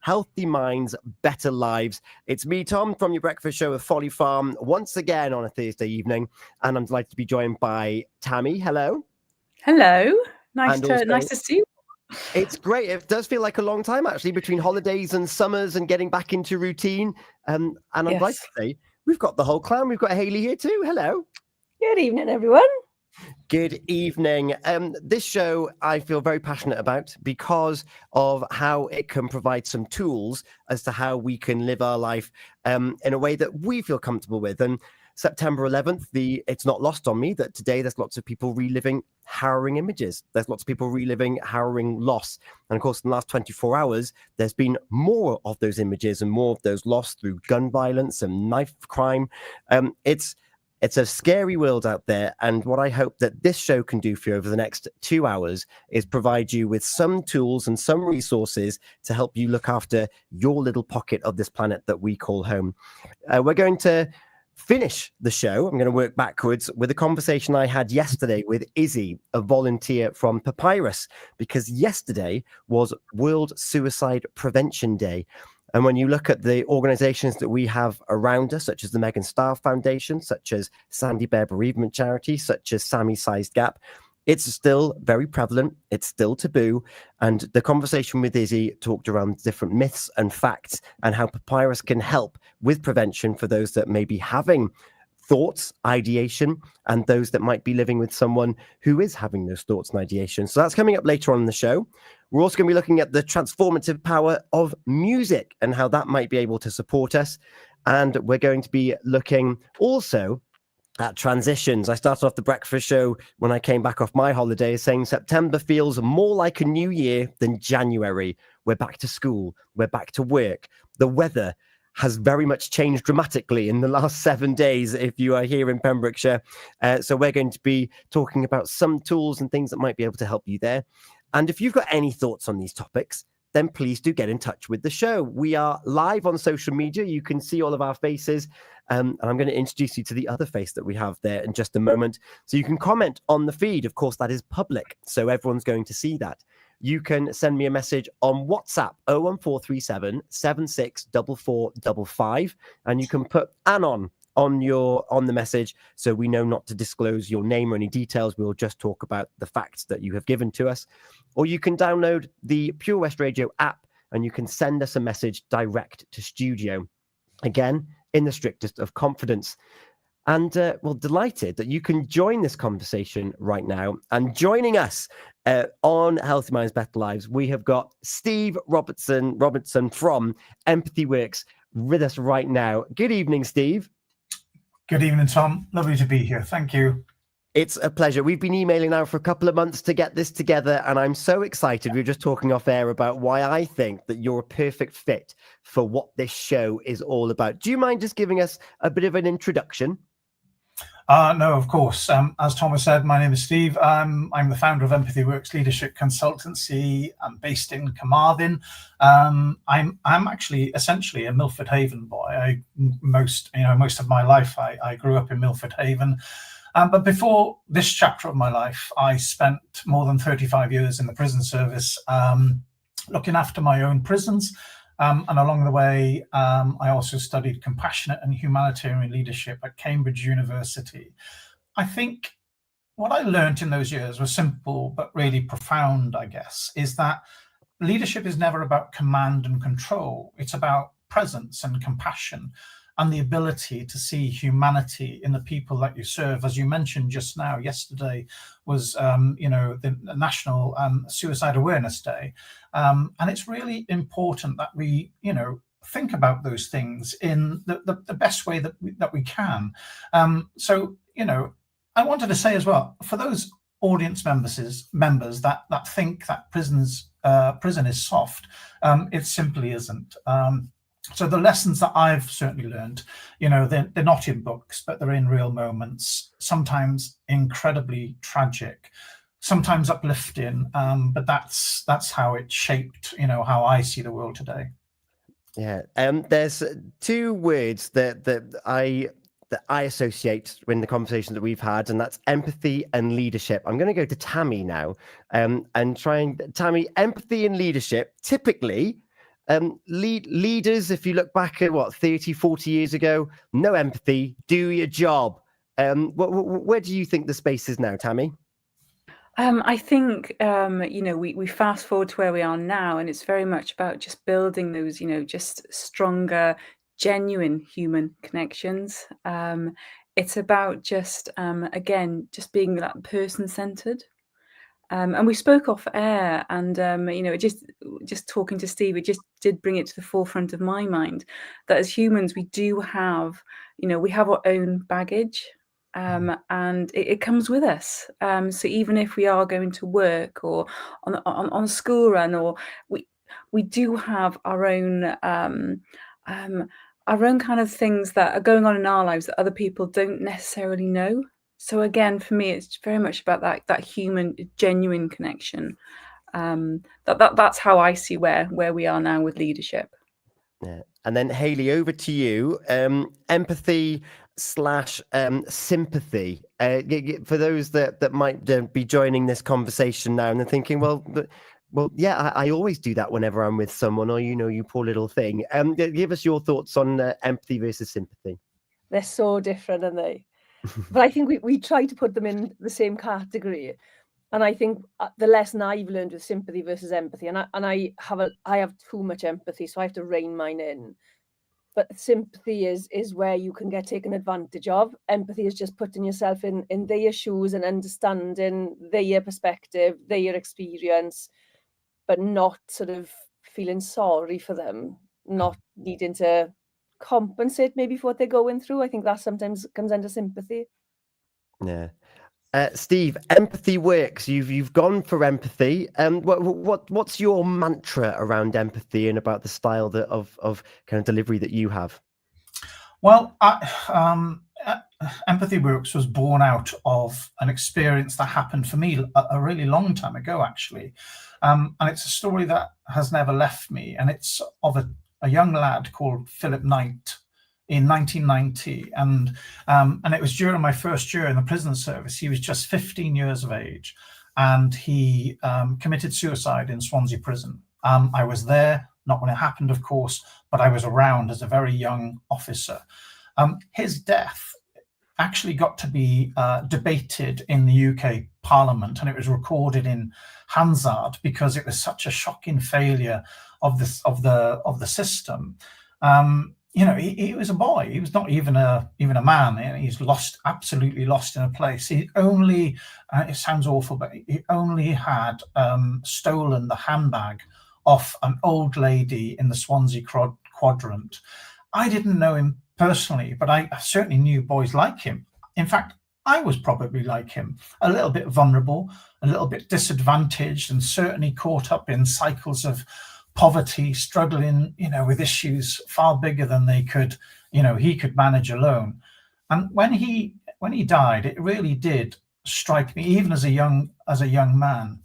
Healthy minds, better lives. It's me, Tom, from your breakfast show with Folly Farm, once again on a Thursday evening, and I'm delighted to be joined by Tammy. Hello. Hello. Nice And to see you. It's great. It does feel like a long time, actually, between holidays and summers and getting back into routine. And I'm delighted to say we've got the whole clan. We've got Hayley here too. Hello. Good evening, everyone. Good evening. This show I feel very passionate about because of how it can provide some tools as to how we can live our life in a way that we feel comfortable with. And September 11th, it's not lost on me that today there's lots of people reliving harrowing images. There's lots of people reliving harrowing loss. And of course, in the last 24 hours, there's been more of those images and more of those lost through gun violence and knife crime. It's a scary world out there. And what I hope that this show can do for you over the next 2 hours is provide you with some tools and some resources to help you look after your little pocket of this planet that we call home. We're going to finish the show. I'm going to work backwards with a conversation I had yesterday with Izzy, a volunteer from Papyrus, because yesterday was World Suicide Prevention Day. And when you look at the organizations that we have around us, such as the Megan Starr Foundation, such as Sandy Bear Bereavement Charity, such as Sammy Sized Gap, it's still very prevalent. It's still taboo. And the conversation with Izzy talked around different myths and facts and how Papyrus can help with prevention for those that may be having thoughts, ideation, and those that might be living with someone who is having those thoughts and ideation. So that's coming up later on in the show. We're also going to be looking at the transformative power of music and how that might be able to support us. And we're going to be looking also at transitions. I started off the breakfast show when I came back off my holidays saying September feels more like a new year than January. We're back to school. We're back to work. The weather has very much changed dramatically in the last 7 days if you are here in Pembrokeshire. So we're going to be talking about some tools and things that might be able to help you there. And if you've got any thoughts on these topics, then please do get in touch with the show. We are live on social media. You can see all of our faces. And I'm going to introduce you to the other face that we have there in just a moment. So you can comment on the feed. Of course, that is public, so everyone's going to see that. You can send me a message on WhatsApp, 01437 764455, and you can put Anon on the message so we know not to disclose your name or any details. We'll just talk about the facts that you have given to us. Or you can download the Pure West Radio app and you can send us a message direct to studio. Again, in the strictest of confidence. And delighted that you can join this conversation right now. And joining us on Healthy Minds, Better Lives, we have got Steve Robertson from Empathy Works with us right now. Good evening, Steve. Good evening, Tom. Lovely to be here. Thank you. It's a pleasure. We've been emailing now for a couple of months to get this together, and I'm so excited. We were just talking off air about why I think that you're a perfect fit for what this show is all about. Do you mind just giving us a bit of an introduction? No, of course. As Thomas said, my name is Steve. I'm the founder of Empathy Works Leadership Consultancy. I'm based in Carmarthen. I'm actually essentially a Milford Haven boy. Most of my life I grew up in Milford Haven. But before this chapter of my life, I spent more than 35 years in the prison service, looking after my own prisons. And along the way, I also studied compassionate and humanitarian leadership at Cambridge University. I think what I learned in those years was simple, but really profound, I guess, is that leadership is never about command and control. It's about presence and compassion and the ability to see humanity in the people that you serve. As you mentioned just now, yesterday was, the National Suicide Awareness Day. And it's really important that we, think about those things in the best way that we can. I wanted to say as well, for those audience members that think that prison is soft, it simply isn't. So the lessons that I've certainly learned, they're not in books, but they're in real moments, sometimes incredibly tragic, sometimes uplifting, but that's how it shaped, how I see the world today. Yeah, there's two words that I associate in the conversations that we've had, and that's empathy and leadership. I'm going to go to Tammy now, and Tammy, empathy and leadership typically Leaders, if you look back at 30, 40 years ago, no empathy, do your job. Where do you think the space is now, Tammy? I think, we fast forward to where we are now, and it's very much about just building those, just stronger, genuine human connections. It's about just, again, just being that person-centered. And we spoke off air, and just talking to Steve, it just did bring it to the forefront of my mind that as humans, we do have, we have our own baggage, and it comes with us. So even if we are going to work or on a school run, or we do have our own kind of things that are going on in our lives that other people don't necessarily know. So again, for me, it's very much about that human, genuine connection. That's how I see where we are now with leadership. Yeah. And then Hayley, over to you. Empathy / sympathy. For those that might be joining this conversation now and they're thinking, well, yeah, I always do that whenever I'm with someone, or you poor little thing. Give us your thoughts on empathy versus sympathy. They're so different, aren't they? But I think we try to put them in the same category. And I think the lesson I've learned with sympathy versus empathy, and I have too much empathy, so I have to rein mine in. But sympathy is where you can get taken advantage of. Empathy is just putting yourself in their shoes and understanding their perspective, their experience, but not sort of feeling sorry for them, not needing to compensate maybe for what they're going through. I think that sometimes comes under sympathy. Yeah. Steve, empathy works. You've gone for empathy. What's your mantra around empathy and about the style of kind of delivery that you have? Well, Empathy Works was born out of an experience that happened for me a really long time ago, actually. And it's a story that has never left me. And it's of a young lad called Philip Knight in 1990. And it was during my first year in the prison service. He was just 15 years of age. And he committed suicide in Swansea prison. I was there, not when it happened, of course, but I was around as a very young officer. His death actually got to be debated in the UK Parliament, and it was recorded in Hansard because it was such a shocking failure of the system. He was a boy. He was not even a man. He's absolutely lost in a place. He only, it sounds awful, but he only had stolen the handbag off an old lady in the Swansea quadrant. I didn't know him personally, but I certainly knew boys like him. In fact, I was probably like him, a little bit vulnerable, a little bit disadvantaged, and certainly caught up in cycles of poverty, struggling, with issues far bigger than he could manage alone. And when he died, it really did strike me, even as a young man,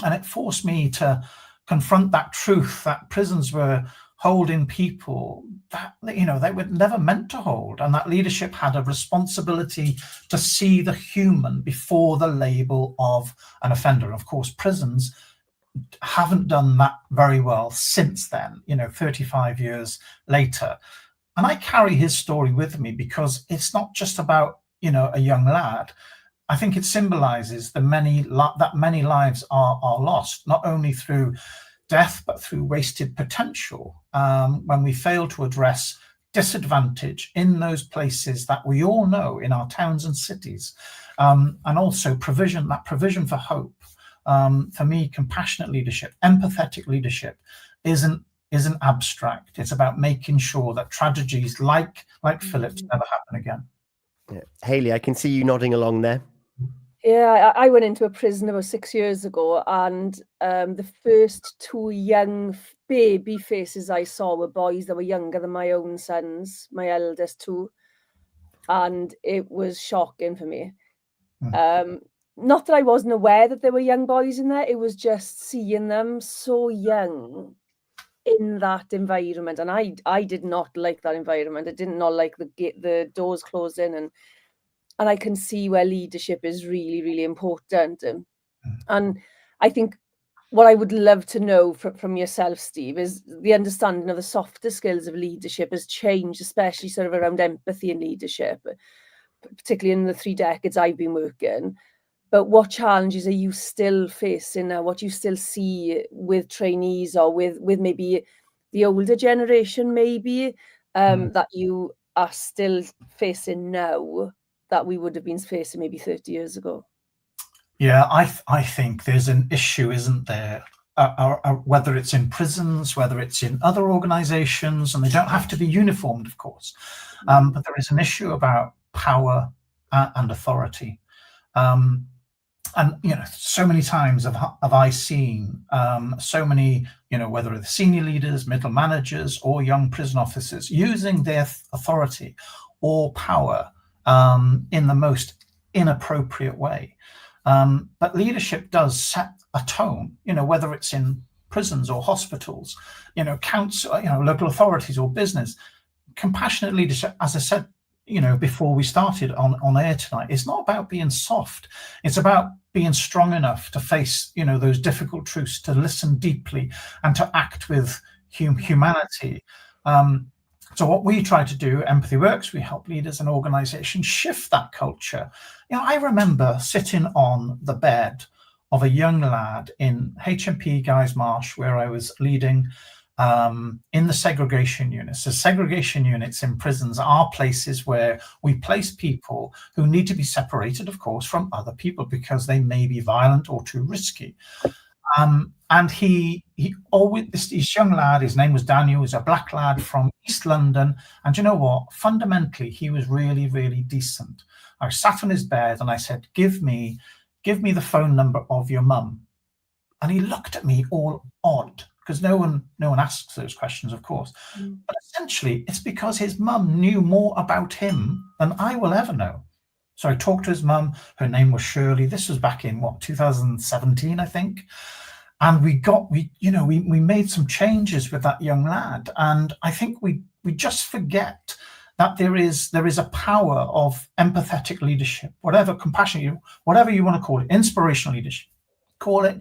and it forced me to confront that truth that prisons were holding people that they were never meant to hold, and that leadership had a responsibility to see the human before the label of an offender. Of course, prisons haven't done that very well since then, 35 years later. And I carry his story with me because it's not just about a young lad. I think it symbolizes that many lives are lost, not only through death, but through wasted potential, when we fail to address disadvantage in those places that we all know in our towns and cities, and also provision for hope. For me, compassionate leadership, empathetic leadership isn't abstract. It's about making sure that tragedies like Philip's never happen again. Yeah. Hayley, I can see you nodding along there. Yeah, I went into a prison about 6 years ago, and the first two young baby faces I saw were boys that were younger than my own sons, my eldest two, and it was shocking for me. Not that I wasn't aware that there were young boys in there, it was just seeing them so young in that environment, and I did not like that environment. I did not like the doors closing, and I can see where leadership is really, really important. And I think what I would love to know from yourself, Steve, is the understanding of the softer skills of leadership has changed, especially sort of around empathy and leadership, particularly in the 3 decades I've been working. But what challenges are you still facing now? What you still see with trainees or with maybe the older generation, maybe that you are still facing now that we would have been facing maybe 30 years ago? Yeah, I think there's an issue, isn't there? Whether it's in prisons, whether it's in other organizations, and they don't have to be uniformed, of course. But there is an issue about power and authority. And, you know, so many times have I seen so many, you know, whether it's senior leaders, middle managers, or young prison officers using their authority or power in the most inappropriate way. But leadership does set a tone, you know, whether it's in prisons or hospitals, you know, council, you know, local authorities or business. Compassionate leadership, as I said, you know, before we started on air tonight, it's not about being soft. It's about being strong enough to face, you know, those difficult truths, to listen deeply and to act with humanity. So what we try to do, Empathy Works, we help leaders and organizations shift that culture. You know, I remember sitting on the bed of a young lad in HMP Guys Marsh, where I was leading in the segregation units. So segregation units in prisons are places where we place people who need to be separated, of course, from other people because they may be violent or too risky. And he always, this young lad, his name was Daniel, was a black lad from East London. And you know what? Fundamentally, he was really, really decent. I sat on his bed and I said, give me the phone number of your mum. And he looked at me all odd, because no one asks those questions, of course. But essentially, it's because his mum knew more about him than I will ever know. So I talked to his mum. Her name was Shirley. This was back in 2017, I think. And we made some changes with that young lad. And I think we just forget that there is a power of empathetic leadership, whatever compassion, whatever you want to call it, inspirational leadership, call it.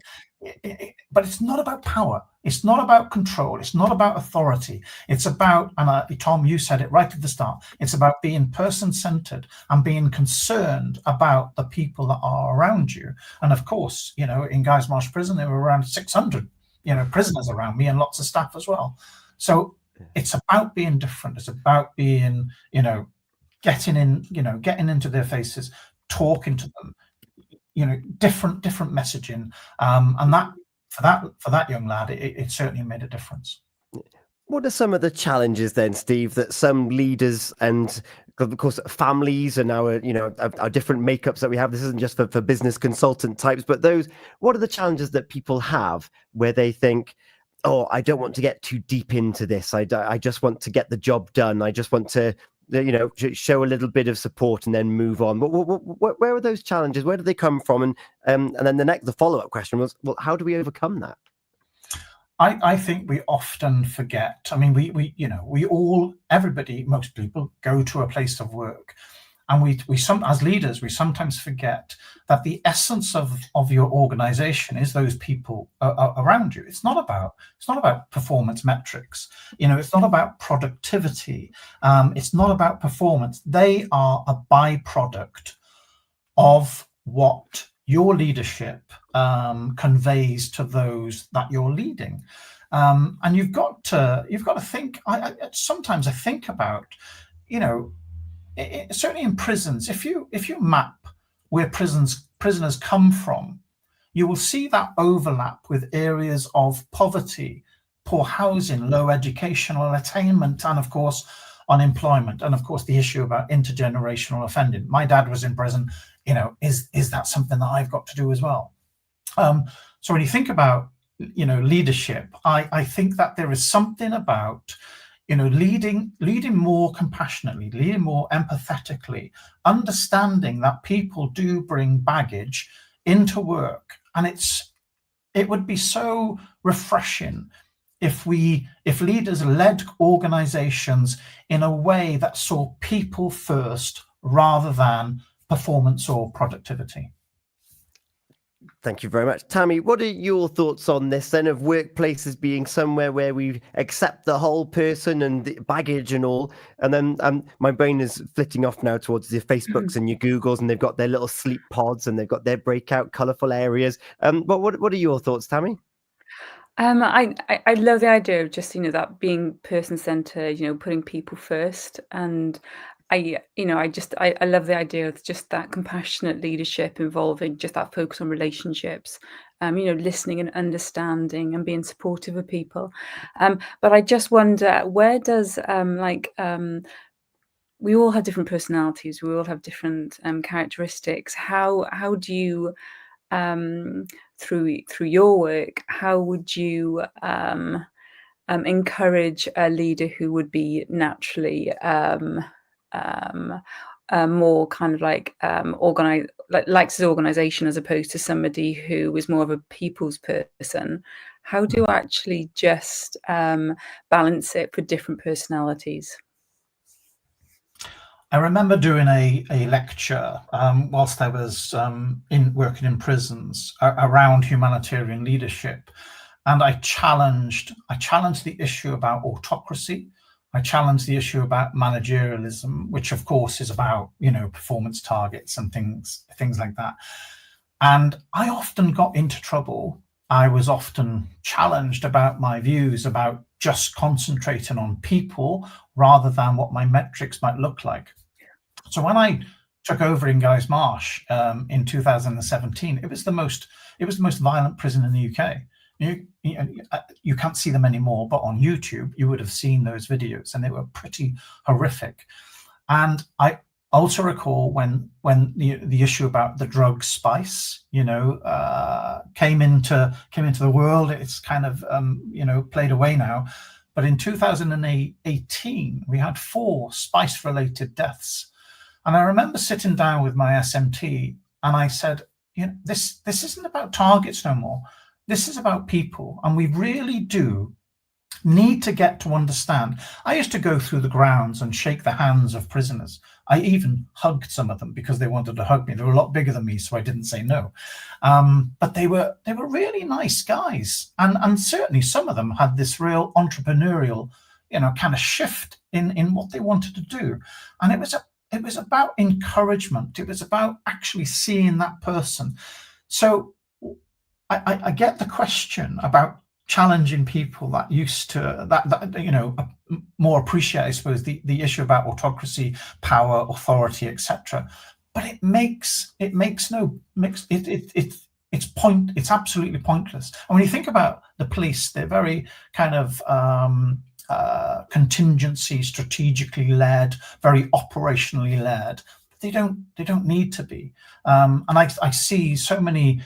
But it's not about power. It's not about control. It's not about authority. It's about, and Tom, you said it right at the start, it's about being person-centered and being concerned about the people that are around you. And of course, you know, in Guys Marsh Prison, there were around 600, you know, prisoners around me and lots of staff as well. So it's about being different. It's about being, you know, getting into their faces, talking to them, you know, different messaging, and that for that young lad, it certainly made a difference. What are some of the challenges then, Steve, that some leaders and, of course, families and our, you know, our different makeups that we have? This isn't just for business consultant types, but what are the challenges that people have where they think, oh, I don't want to get too deep into this. I just want to get the job done. I just want to, you know, show a little bit of support and then move on. But where are those challenges? Where do they come from? And then the follow-up question was, well, how do we overcome that? I think we often forget. I mean, most people go to a place of work, and as leaders, we sometimes forget that the essence of your organization is those people around you. It's not about performance metrics. You know, it's not about productivity. It's not about performance. They are a byproduct of what your leadership conveys to those that you're leading. And you've got to think. Sometimes I think about, you know, certainly in prisons, if you map where prisoners come from, you will see that overlap with areas of poverty, poor housing, low educational attainment, and of course unemployment, and of course the issue about intergenerational offending. My dad was in prison. You know, is that something that I've got to do as well? So when you think about, you know, leadership, I think that there is something about, you know, leading more compassionately, leading more empathetically, understanding that people do bring baggage into work. And it would be so refreshing if leaders led organizations in a way that saw people first rather than performance or productivity. Thank you very much. Tammy, what are your thoughts on this then, of workplaces being somewhere where we accept the whole person and the baggage and all? And then my brain is flitting off now towards your Facebooks and your Googles, and they've got their little sleep pods and they've got their breakout colourful areas. But what are your thoughts, Tammy? I love the idea of just, that being person-centered, putting people first. And I love the idea of just that compassionate leadership involving just that focus on relationships, listening and understanding and being supportive of people. But I just wonder, where does we all have different personalities, we all have different characteristics. How do you through your work, how would you encourage a leader who would be naturally more kind of likes his organization, as opposed to somebody who is more of a people's person? How do you actually just balance it for different personalities? I remember doing a lecture whilst I was working in prisons around humanitarian leadership, and I challenged the issue about autocracy. I challenged the issue about managerialism, which of course is about performance targets and things like that. And I often got into trouble. I was often challenged about my views about just concentrating on people rather than what my metrics might look like. So when I took over in Guy's Marsh in 2017, it was the most violent prison in the UK. You can't see them anymore, but on YouTube you would have seen those videos, and they were pretty horrific. And I also recall when the issue about the drug spice, came into the world. It's kind of played away now. But in 2018, we had 4 spice-related deaths. And I remember sitting down with my SMT, and I said, this isn't about targets no more. This is about people. And we really do need to get to understand. I used to go through the grounds and shake the hands of prisoners. I even hugged some of them because they wanted to hug me. They were a lot bigger than me, so I didn't say no. But they were really nice guys. And certainly some of them had this real entrepreneurial, kind of shift in what they wanted to do. And it was about encouragement. It was about actually seeing that person. So I get the question about challenging people that used to that more appreciate, I suppose, the issue about autocracy, power, authority, etc. But it's absolutely pointless. And when you think about the police, they're very kind of contingency, strategically led, very operationally led. They don't need to be. And I see so many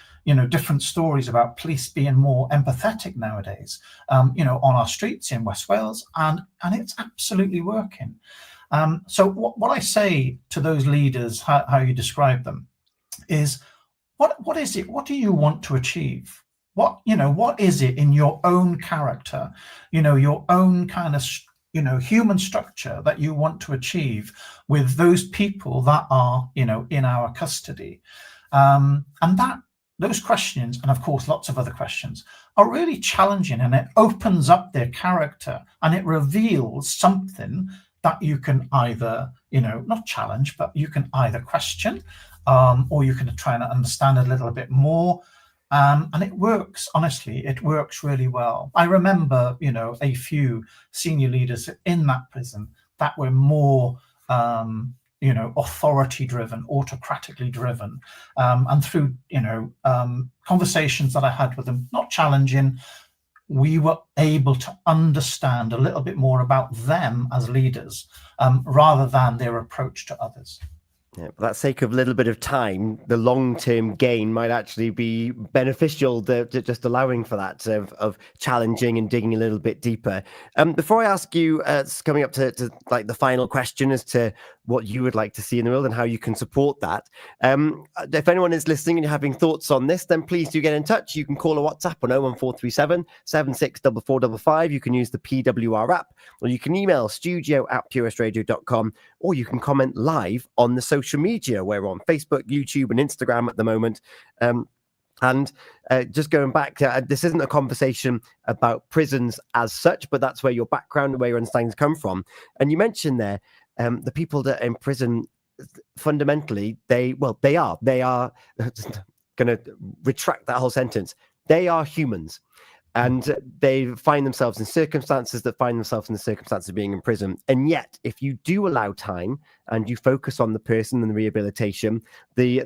different stories about police being more empathetic nowadays, on our streets in West Wales, and it's absolutely working. So what I say to those leaders, how you describe them, is what is it? What do you want to achieve? What is it in your own character, your own kind of human structure that you want to achieve with those people that are in our custody, and those questions, and of course lots of other questions, are really challenging, and it opens up their character, and it reveals something that you can either not challenge, but you can either question, or you can try and understand a little bit more. And it works, honestly, it works really well. I remember, a few senior leaders in that prison that were more, authority driven, autocratically driven. And through, conversations that I had with them, not challenging, we were able to understand a little bit more about them as leaders, rather than their approach to others. Yeah, for that sake of a little bit of time, the long-term gain might actually be beneficial, to just allowing for that of challenging and digging a little bit deeper. Before I ask you, it's coming up to like the final question as to what you would like to see in the world and how you can support that. If anyone is listening and you're having thoughts on this, then please do get in touch. You can call or WhatsApp on 01437 764455. You can use the PWR app, or you can email studio@purewestradio.com, or you can comment live on the social media. We're on Facebook, YouTube, and Instagram at the moment. And just going back, this isn't a conversation about prisons as such, but that's where your background and where your understandings come from. And you mentioned there the people that are in prison, fundamentally, they are going to retract that whole sentence. They are humans. And they find themselves in circumstances that find themselves in the circumstances of being in prison. And yet, if you do allow time and you focus on the person and the rehabilitation, the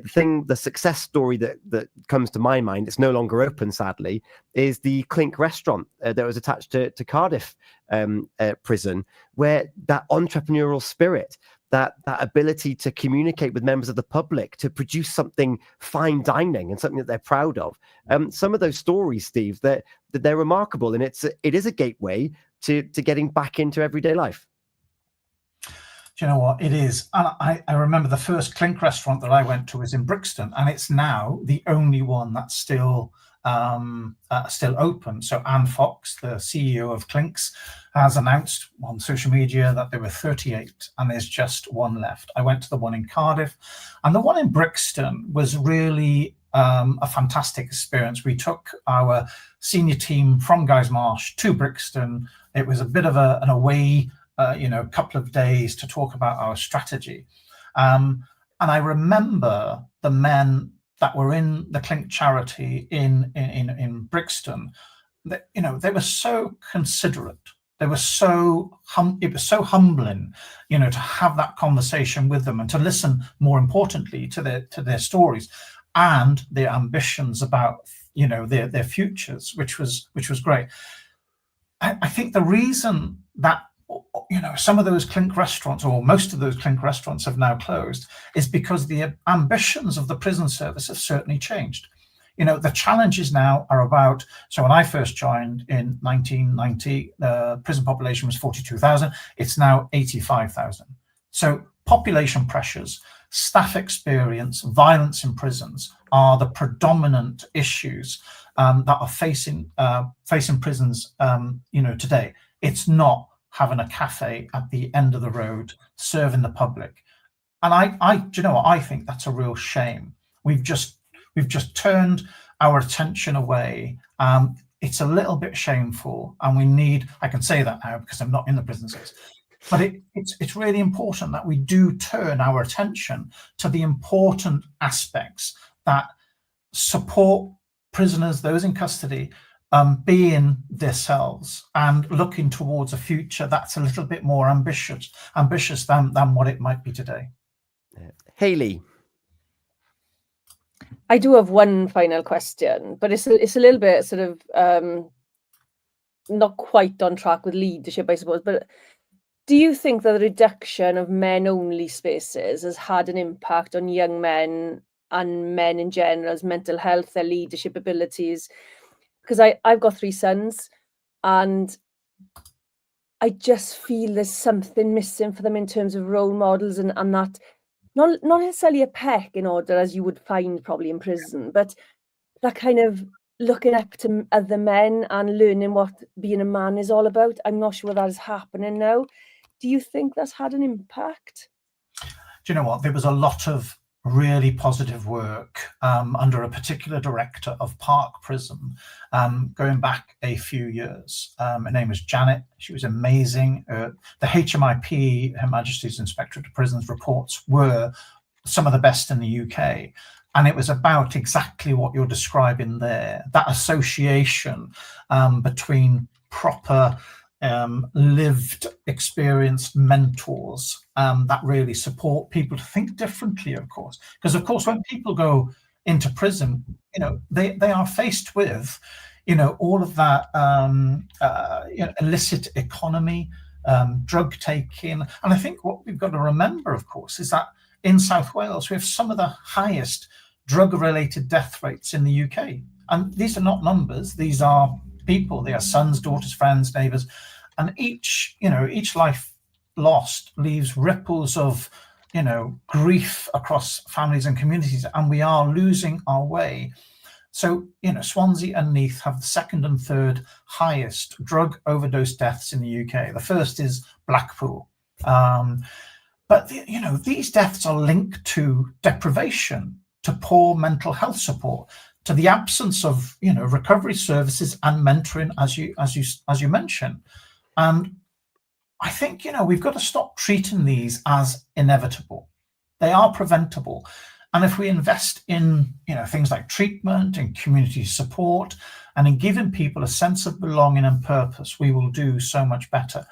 success story that comes to my mind, it's no longer open, sadly, is the Clink restaurant that was attached to Cardiff prison, where that entrepreneurial spirit, that ability to communicate with members of the public, to produce something fine dining and something that they're proud of. Some of those stories, Steve, that they're remarkable, and it is a gateway to getting back into everyday life. Do you know what it is? And I remember the first Clink restaurant that I went to was in Brixton, and it's now the only one that's still open. So Anne Fox, the CEO of Clinks, has announced on social media that there were 38 and there's just one left. I went to the one in Cardiff, and the one in Brixton was really a fantastic experience. We took our senior team from Guys Marsh to Brixton. It was a bit of an away, couple of days to talk about our strategy. And I remember the men that were in the Clink charity in Brixton, they were so considerate. They were it was so humbling, to have that conversation with them and to listen, more importantly, to their stories and their ambitions about, their futures, which was great. I think the reason that some of those Clink restaurants, or most of those Clink restaurants, have now closed is because the ambitions of the prison service have certainly changed. The challenges now are about, so when I first joined in 1990, the prison population was 42,000. It's now 85,000. So population pressures, staff experience, violence in prisons are the predominant issues that are facing prisons, today. It's not having a cafe at the end of the road serving the public. And I think that's a real shame. We've just turned our attention away. It's a little bit shameful, and I can say that now because I'm not in the prison service, but it's really important that we do turn our attention to the important aspects that support prisoners, those in custody, being themselves and looking towards a future that's a little bit more ambitious than what it might be today. Hayley. I do have one final question, but it's a little bit sort of not quite on track with leadership, I suppose. But do you think that the reduction of men-only spaces has had an impact on young men and men in general's mental health, their leadership abilities? Because I've got 3 sons, and I just feel there's something missing for them in terms of role models, and that not necessarily a pecking order as you would find probably in prison, but that kind of looking up to other men and learning what being a man is all about. I'm not sure that is happening now. Do you think that's had an impact? Do you know what? There was a lot of really positive work under a particular director of Park Prison going back a few years. Her name was Janet. She was amazing. The HMIP, Her Majesty's Inspectorate of Prisons, reports were some of the best in the UK. And it was about exactly what you're describing there, that association between proper lived experienced mentors that really support people to think differently, of course. Because of course, when people go into prison, they are faced with, all of that illicit economy, drug taking. And I think what we've got to remember, of course, is that in South Wales, we have some of the highest drug-related death rates in the UK. And these are not numbers, these are people. They are sons, daughters, friends, neighbours, and each life lost leaves ripples of, grief across families and communities, and we are losing our way. So, Swansea and Neath have the 2nd and 3rd highest drug overdose deaths in the UK. The first is Blackpool. But, these deaths are linked to deprivation, to poor mental health support, to the absence of, recovery services and mentoring, as you mentioned. And I think, we've got to stop treating these as inevitable. They are preventable. And if we invest in, things like treatment and community support and in giving people a sense of belonging and purpose, we will do so much better.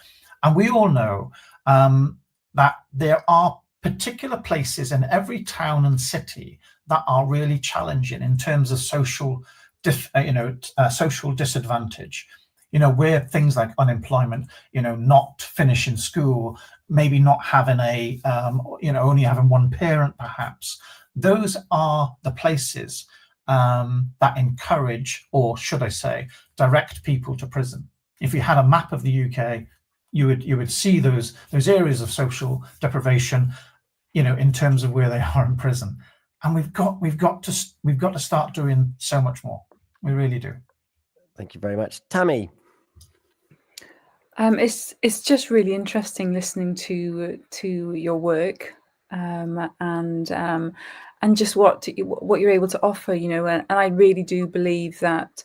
And we all know that there are particular places in every town and city that are really challenging in terms of social disadvantage. Where things like unemployment, not finishing school, maybe not having only having one parent, perhaps. Those are the places that encourage, or should I say, direct people to prison. If you had a map of the UK, you would see those areas of social deprivation, in terms of where they are in prison. And we've got to start doing so much more. We really do. Thank you very much, Tammy. It's just really interesting listening to your work, and just what you're able to offer, and I really do believe that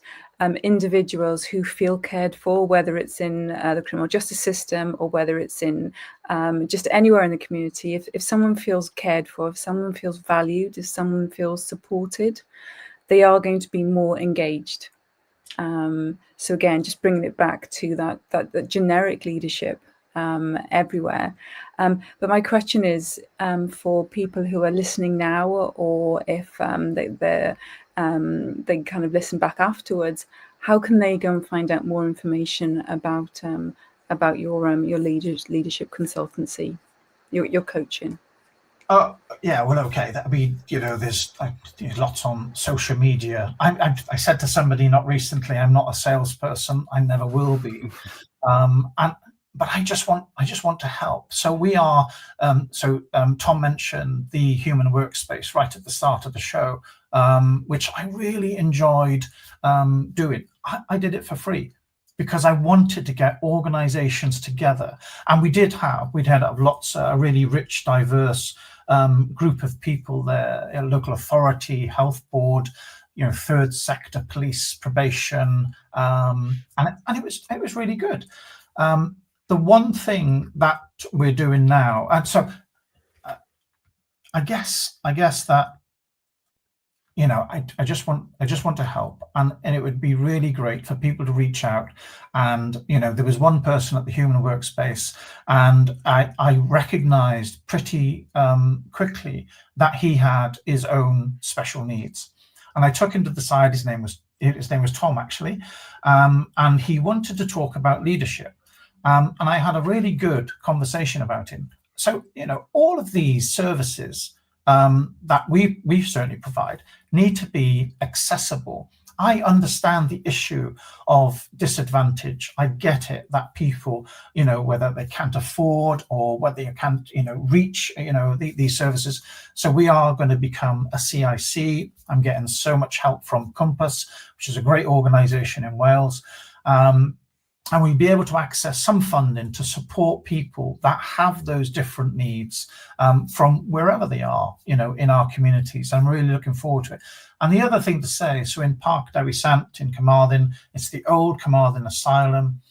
individuals who feel cared for, whether it's in the criminal justice system or whether it's in just anywhere in the community, if someone feels cared for, if someone feels valued, if someone feels supported, they are going to be more engaged. So again, just bringing it back to that generic leadership everywhere. But my question is, for people who are listening now, or if they kind of listen back afterwards, how can they go and find out more information about your leadership consultancy, your coaching? Yeah, well, okay. That'd be, there's lots on social media. I said to somebody not recently, I'm not a salesperson. I never will be. But I just want to help. So we are. Tom mentioned the human workspace right at the start of the show, which I really enjoyed doing. I did it for free, because I wanted to get organizations together. And we'd had lots, a really rich, diverse group of people there, a local authority, health board, third sector, police, probation, and it was really good. The one thing that we're doing now, and so I guess that, I just want to help, and it would be really great for people to reach out. And there was one person at the human workspace, and I recognized pretty quickly that he had his own special needs, and I took him to the side. His name was Tom, actually, and he wanted to talk about leadership, and I had a really good conversation about him. So all of these services that we certainly provide need to be accessible. I understand the issue of disadvantage. I get it, that people, whether they can't afford or whether you can't, reach, these services. So we are going to become a CIC. I'm getting so much help from Compass, which is a great organization in Wales. And we'll be able to access some funding to support people that have those different needs from wherever they are, in our communities. I'm really looking forward to it. And the other thing to say, so in Parc Dewi Sant in Carmarthen, it's the old Carmarthen Asylum.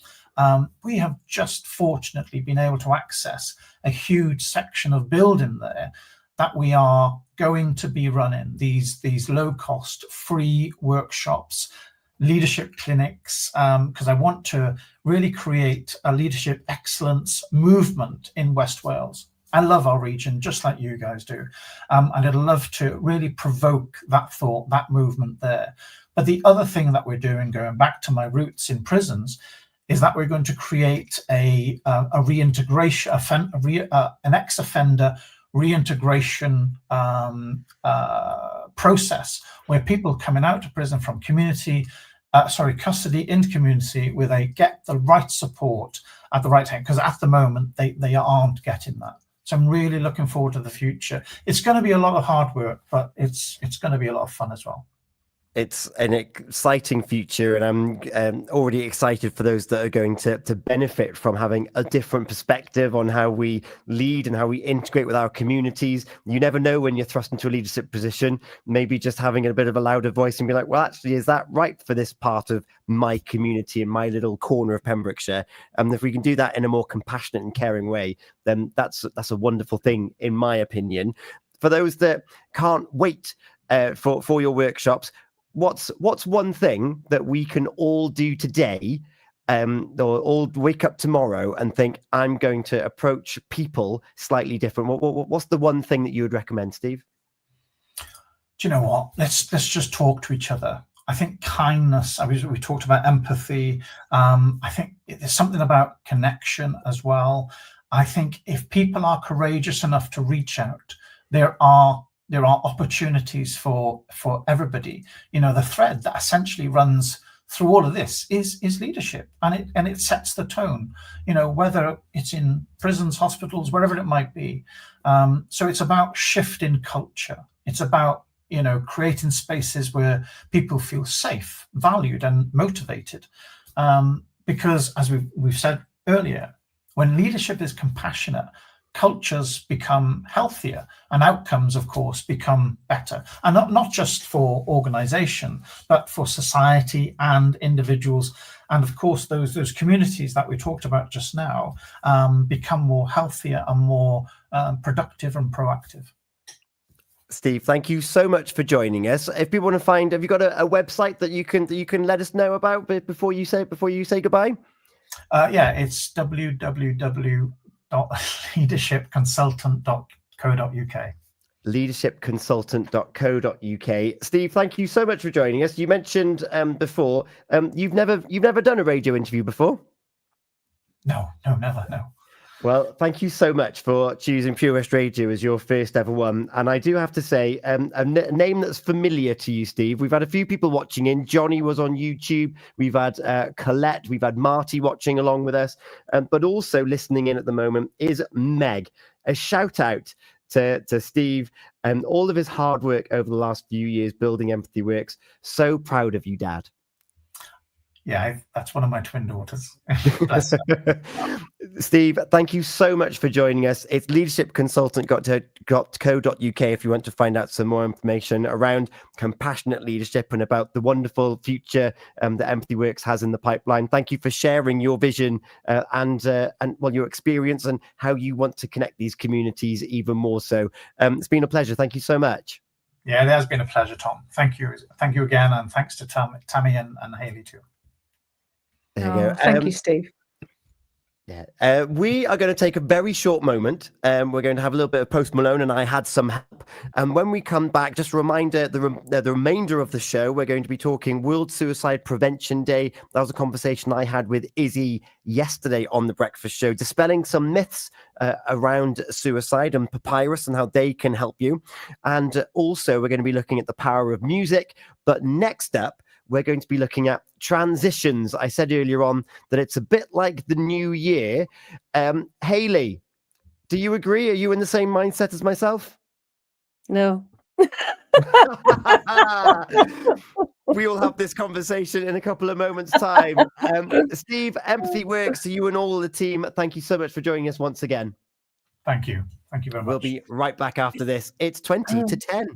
We have just fortunately been able to access a huge section of building there that we are going to be running these low-cost free workshops, leadership clinics, because I want to really create a leadership excellence movement in West Wales. I love our region, just like you guys do. And I'd love to really provoke that thought, that movement there. But the other thing that we're doing, going back to my roots in prisons, is that we're going to create a reintegration, an ex-offender reintegration process, where people coming out of prison from custody into community, where they get the right support at the right time, because at the moment they aren't getting that. So I'm really looking forward to the future. It's going to be a lot of hard work, but it's going to be a lot of fun as well. It's an exciting future, and I'm already excited for those that are going to benefit from having a different perspective on how we lead and how we integrate with our communities. You never know when you're thrust into a leadership position, maybe just having a bit of a louder voice and be like, well, actually, is that right for this part of my community in my little corner of Pembrokeshire? And if we can do that in a more compassionate and caring way, then that's a wonderful thing, in my opinion. For those that can't wait for your workshops, what's one thing that we can all do today, or all wake up tomorrow and think, I'm going to approach people slightly different? What's the one thing that you would recommend, Steve? Do you know what? Let's just talk to each other. I think kindness. We talked about empathy. I think there's something about connection as well. I think if people are courageous enough to reach out, there are opportunities for everybody. The thread that essentially runs through all of this is leadership, and it sets the tone. Whether it's in prisons, hospitals, wherever it might be. So it's about shifting culture. It's about creating spaces where people feel safe, valued, and motivated. Because as we've said earlier, when leadership is compassionate, cultures become healthier, and outcomes, of course, become better. And not just for organization, but for society and individuals. And of course, those communities that we talked about just now become more healthier and more productive and proactive. Steve, thank you so much for joining us. If people want to find, have you got a website that you can let us know about before you say goodbye? Yeah, it's www.leadershipconsultant.co.uk. leadershipconsultant.co.uk. Steve, thank you so much for joining us. You mentioned before you've never done a radio interview before? No, never, no. Well, thank you so much for choosing Pure West Radio as your first ever one. And I do have to say, a name that's familiar to you, Steve. We've had a few people watching in. Johnny was on YouTube. We've had Colette. We've had Marty watching along with us. But also listening in at the moment is Meg. A shout out to Steve and all of his hard work over the last few years building Empathy Works. So proud of you, Dad. Yeah, that's one of my twin daughters. Bless her. Steve, thank you so much for joining us. It's leadershipconsultant.co.uk if you want to find out some more information around compassionate leadership and about the wonderful future that Empathy Works has in the pipeline. Thank you for sharing your vision and your experience and how you want to connect these communities even more so. It's been a pleasure. Thank you so much. Yeah, it has been a pleasure, Tom. Thank you again, and thanks to Tammy and Hayley too. There you go. Thank you, Steve. Yeah, we are going to take a very short moment. We're going to have a little bit of Post Malone, and I Had Some Help. And when we come back, just a reminder, the remainder of the show, we're going to be talking World Suicide Prevention Day. That was a conversation I had with Izzy yesterday on The Breakfast Show, dispelling some myths around suicide and papyrus and how they can help you. And also, we're going to be looking at the power of music. But next up, we're going to be looking at transitions. I said earlier on that it's a bit like the new year. Hayley, do you agree? Are you in the same mindset as myself? No. We will have this conversation in a couple of moments' time. Steve, Empathy Works, to you and all the team, thank you so much for joining us once again. Thank you. Thank you very much. We'll be right back after this. It's 20 to 10.